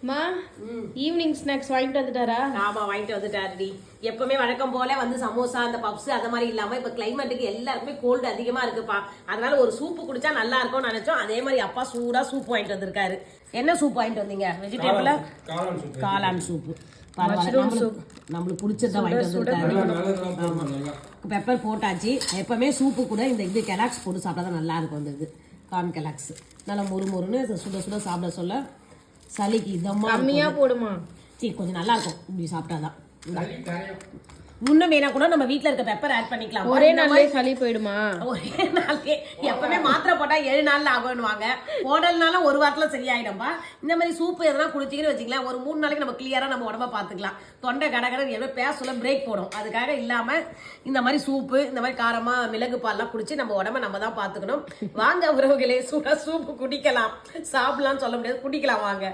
மா evening snacks வாங்கிட்டு வந்துட்டாரா? ஆமா வாங்கிட்டு வந்துட்டாருடி. எப்பவுமே வழக்கம் போல வந்து சமோசா அந்த பப்ஸ் அந்த மாதிரி இல்லாம இப்ப கிளைமேட்டுக்கு எல்லாருக்குமே கோல்டு அதிகமா இருக்குப்பா. அதனால ஒரு சூப்பு குடிச்சா நல்லா இருக்கும்னு நினைச்சோம். அதே மாதிரி அப்பா சூடா சூப் வாங்கிட்டு வந்திருக்காரு. என்ன சூப் வாங்கிட்டு வந்தீங்க? வெஜிடபிள் காளான் சூப்பு. நம்மளுக்கு பிடிச்சதா வாங்கிட்டு வந்திருக்காரு. பெப்பர் போட்டாச்சு. எப்பவுமே சூப்பு கூட இந்த கெலாக்ஸ் போட்டு சாப்பிட்டா நல்லா இருக்கும். அந்த இது கார்ன் கெலாக்ஸ் நல்லா மொறுன்னு சுட சுட சாப்பிட சொல்ல சளிக்கு இதமா கம்மியா போடுமா? சரி கொஞ்சம் நல்லா இருக்கும் இப்படி சாப்பிட்டாதான். முன்ன வேணா கூட நம்ம வீட்டுல இருக்க பெப்பர் ஆட் பண்ணிக்கலாம். ஒரே நாள்லயே சளி போயிடுமா? ஒரே நாள்லயே எப்பவுமே மாத்திரை போட்டா 7 நாள்ல ஆகும்னுவாங்க. போடலனாலும் ஒரு வாரத்துல சரியாயிடும்பா. இந்த மாதிரி சூப்பு எதனா குடிச்சிங்கன்னு வச்சுக்கலாம், ஒரு 3 நாளைக்கு நம்ம கிளியரா நம்ம உடம்ப பாத்துக்கலாம். தொண்டை கடகடன் எவ்வளோ பேசல பிரேக் போடும். அதுக்காக இல்லாம இந்த மாதிரி சூப்பு இந்த மாதிரி காரமா மிளகு பால்லாம் குடிச்சு நம்ம உடம்ப நம்ம தான் பாத்துக்கணும். வாங்க உறவுகளே, சூடா சூப்பு குடிக்கலாம். சாப்பிடலாம்னு சொல்ல முடியாது, குடிக்கலாம் வாங்க.